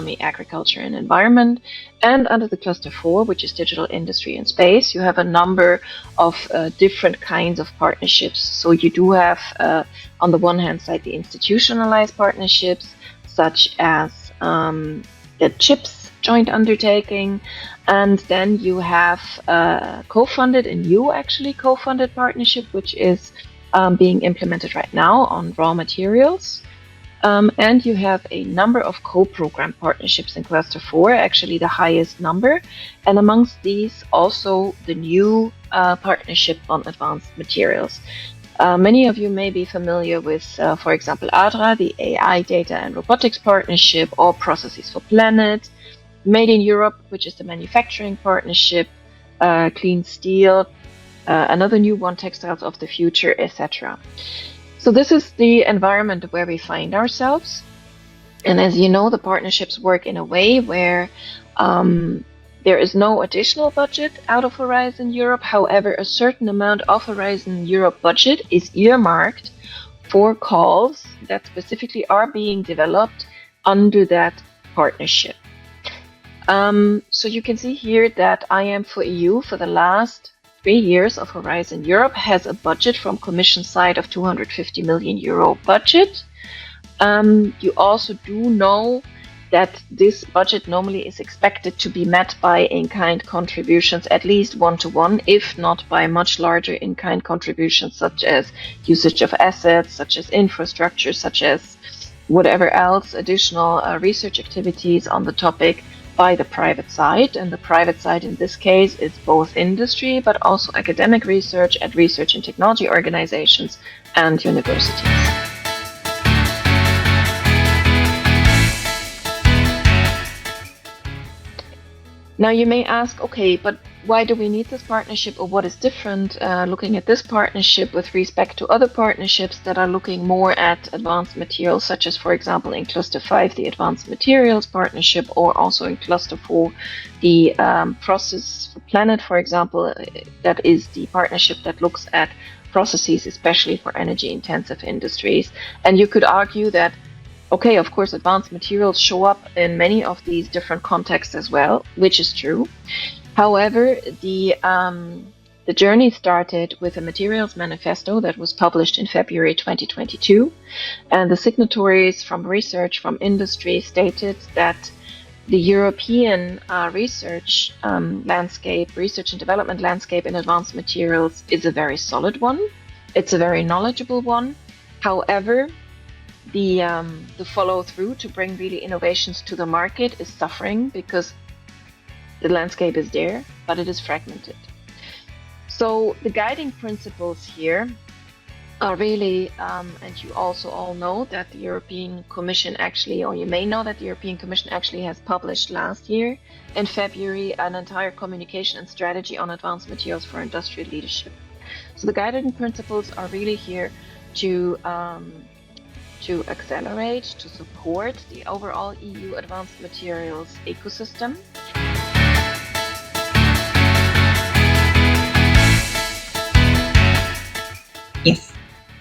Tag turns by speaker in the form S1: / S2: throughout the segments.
S1: economy, agriculture, and environment. And under the cluster 4, which is digital industry and space, you have a number of different kinds of partnerships. So you do have, on the one hand side, the institutionalized partnerships, such as the CHIPS joint undertaking. And then you have a new co-funded partnership, which is being implemented right now on raw materials. And you have a number of co-program partnerships in Cluster 4, actually the highest number. And amongst these, also the new partnership on advanced materials. Many of you may be familiar with, for example, ADRA, the AI Data and Robotics Partnership, or Processes for Planet, Made in Europe, which is the manufacturing partnership, Clean Steel, another new one, Textiles of the Future, etc. So this is the environment where we find ourselves. And as you know, the partnerships work in a way where there is no additional budget out of Horizon Europe. However, a certain amount of Horizon Europe budget is earmarked for calls that specifically are being developed under that partnership. So you can see here that IM4EU for the last 3 years of Horizon Europe has a budget from Commission side of 250 million euro budget. You also do know that this budget normally is expected to be met by in-kind contributions, at least 1-to-1, if not by much larger in-kind contributions, such as usage of assets, such as infrastructure, such as whatever else, additional research activities on the topic by the private side. And the private side in this case is both industry, but also academic research at research and technology organizations and universities. Now you may ask, okay, but why do we need this partnership, or what is different looking at this partnership with respect to other partnerships that are looking more at advanced materials, such as, for example, in Cluster 5, the Advanced Materials Partnership, or also in Cluster 4, the Process for Planet, for example, that is the partnership that looks at processes, especially for energy-intensive industries. And you could argue that okay, of course, advanced materials show up in many of these different contexts as well, which is true. However, the journey started with a materials manifesto that was published in February 2022, and the signatories from research, from industry stated that the European research landscape, research and development landscape in advanced materials is a very solid one. It's a very knowledgeable one. However, the follow through to bring really innovations to the market is suffering because the landscape is there, but it is fragmented. So the guiding principles here are really, and you also all know that the European Commission actually, or you may know that the European Commission actually has published last year in February an entire communication and strategy on advanced materials for industrial leadership. So the guiding principles are really here to accelerate, to support the overall EU advanced materials ecosystem.
S2: Yes.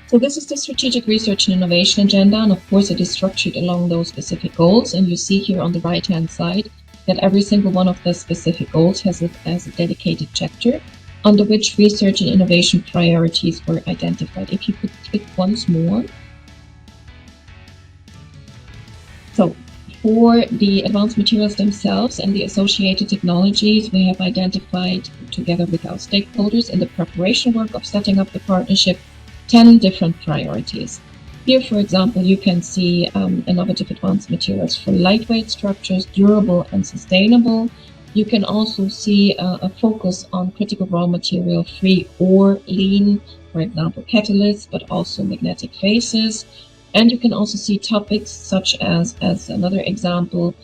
S2: So this is the Strategic Research and Innovation Agenda, and of course it is structured along those specific goals. And you see here on the right-hand side that every single one of the specific goals has a dedicated chapter under which research and innovation priorities were identified. If you could click once more. So for the advanced materials themselves and the associated technologies, we have identified together with our stakeholders in the preparation work of setting up the partnership 10 different priorities. Here, for example, you can see innovative advanced materials for lightweight structures, durable and sustainable. You can also see a focus on critical raw material free or lean, for example, catalysts, but also magnetic phases. And you can also see topics such as another example,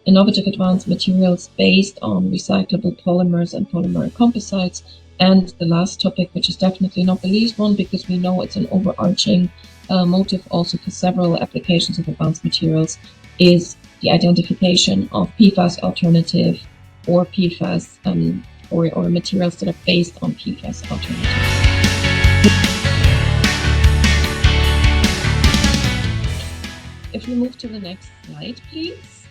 S2: innovative advanced materials based on recyclable polymers and polymer composites. And the last topic, which is definitely not the least one, because we know it's an overarching motive also for several applications of advanced materials, is the identification of PFAS alternative or PFAS or materials that are based on PFAS alternatives. If we move to the next slide, please.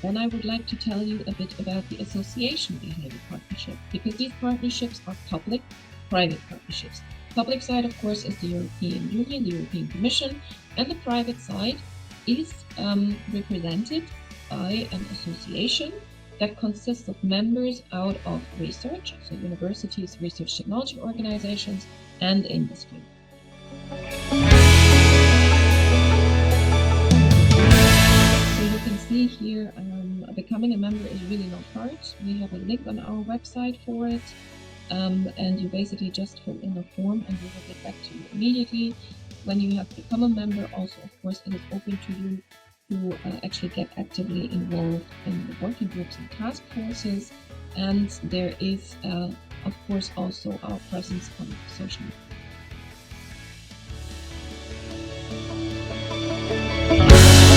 S2: Then I would like to tell you a bit about the association behind the partnership, because these partnerships are public-private partnerships. Public side, of course, is the European Union, the European Commission, and the private side is represented by an association that consists of members out of research, so universities, research technology organizations, and industry. So you can see here, becoming a member is really not hard. We have a link on our website for it, and you basically just fill in a form and we will get back to you immediately. When you have become a member, also, of course, it is open to you to actually get actively involved in the working groups and task forces. And there is, of course, also our presence on social media.